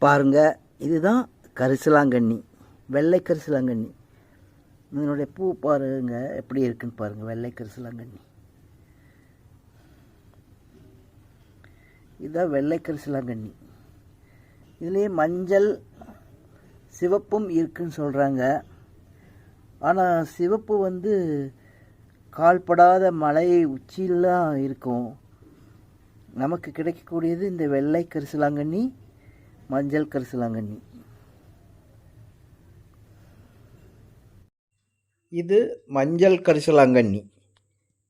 பாருங்கள், இதுதான் கரிசலாங்கண்ணி, வெள்ளை கரிசலாங்கண்ணி. இதனுடைய பூ பாருங்கள் எப்படி இருக்குன்னு பாருங்கள். வெள்ளை கரிசலாங்கண்ணி, இதுதான் வெள்ளை கரிசலாங்கண்ணி. இதுலேயே மஞ்சள் சிவப்பும் இருக்குன்னு சொல்கிறாங்க. ஆனால் சிவப்பு வந்து கால்படாத மலை உச்சியெல்லாம் இருக்கும். நமக்கு கிடைக்கக்கூடியது இந்த வெள்ளை கரிசலாங்கண்ணி, மஞ்சள் கரிசலாங்கண்ணி. இது மஞ்சள் கரிசலாங்கண்ணி,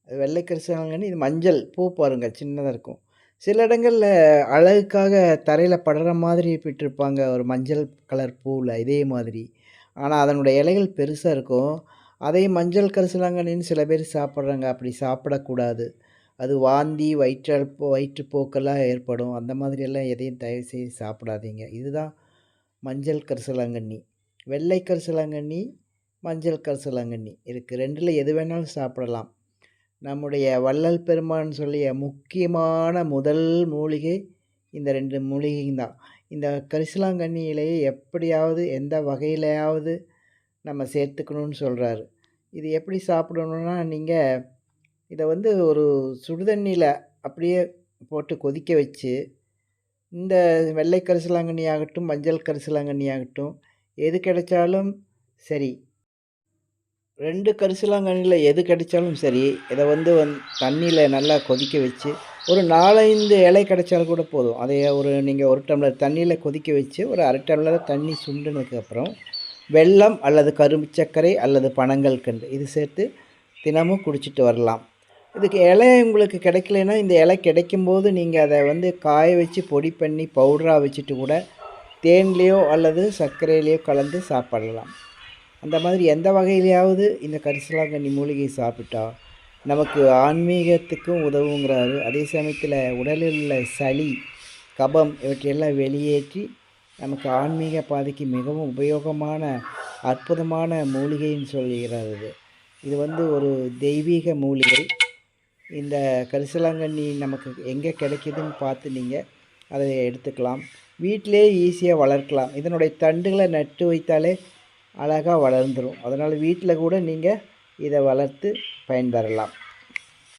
வெள்ளை கரிசலாங்கண்ணி. இது மஞ்சள் பூ பாருங்கள், சின்னதாக இருக்கும். சில இடங்களில் அழகுக்காக தரையில் படுற மாதிரி விட்டுருப்பாங்க ஒரு மஞ்சள் கலர் பூவில், இதே மாதிரி. ஆனால் அதனுடைய இலைகள் பெருசாக இருக்கும். அதே மஞ்சள் கரிசலாங்கண்ணின்னு சில பேர் சாப்பிட்றாங்க. அப்படி சாப்பிடக்கூடாது. அது வாந்தி, வயிற்றுப்போக்கெல்லாம் ஏற்படும். அந்த மாதிரியெல்லாம் எதையும் தயவு செய்து சாப்பிடாதீங்க. இதுதான் மஞ்சள் கரிசலாங்கண்ணி. வெள்ளை கரிசலாங்கண்ணி, மஞ்சள் கரிசலாங்கண்ணி இருக்குது. ரெண்டில் எது வேணாலும் சாப்பிடலாம். நம்முடைய வள்ளல் பெருமான் சொல்லிய முக்கியமான முதல் மூலிகை இந்த 2 மூலிகையும் தான். இந்த கரிசலாங்கண்ணியிலேயே எப்படியாவது எந்த வகையிலையாவது நம்ம சேர்த்துக்கணும்னு சொல்கிறாரு. இது எப்படி சாப்பிடணுன்னா, நீங்கள் இதை வந்து ஒரு சுடுதண்ணியில் அப்படியே போட்டு கொதிக்க வச்சு, இந்த வெள்ளை கரிசலாங்கண்ணி ஆகட்டும், மஞ்சள் கரிசலாங்கண்ணி ஆகட்டும், எது கிடைச்சாலும் சரி, 2 கரிசலாங்கண்ணியில் எது கிடைச்சாலும் சரி, இதை வந்து தண்ணியில் நல்லா கொதிக்க வச்சு ஒரு 4-5 இலை கிடைச்சாலும் கூட போதும். அதை நீங்கள் 1 டம்ளர் தண்ணியில் கொதிக்க வச்சு ஒரு அரை டம்ளர் தண்ணி சுண்டினதுக்கப்புறம் வெல்லம் அல்லது கரும்பு சர்க்கரை அல்லது பனங்கல்கண்டு இது சேர்த்து தினமும் குடிச்சிட்டு வரலாம். இதுக்கு இலை உங்களுக்கு கிடைக்கலன்னா, இந்த இலை கிடைக்கும்போது நீங்கள் அதை வந்து காய வச்சு பொடி பண்ணி பவுடராக வச்சுட்டு கூட தேன்லேயோ அல்லது சர்க்கரையிலையோ கலந்து சாப்பிடலாம். அந்த மாதிரி எந்த வகையிலையாவது இந்த கரிசலாங்கண்ணி மூலிகை சாப்பிட்டா நமக்கு ஆன்மீகத்துக்கும் உதவுங்கிறாரு. அதே சமயத்தில் உடலில் உள்ள சளி, கபம் இவற்றையெல்லாம் வெளியேற்றி நமக்கு ஆன்மீக பாதைக்கு மிகவும் உபயோகமான அற்புதமான மூலிகைன்னு சொல்கிறார். இது வந்து ஒரு தெய்வீக மூலிகை. இந்த கரிசலாங்கண்ணி நமக்கு எங்கே கிடைக்கிதுன்னு பார்த்து நீங்கள் அதை எடுத்துக்கலாம். வீட்டிலே ஈஸியாக வளர்க்கலாம். இதனுடைய தண்டுகளை நட்டு வைத்தாலே அழகாக வளர்ந்துடும். அதனால் வீட்டில் கூட நீங்கள் இதை வளர்த்து பயன்பெறலாம்.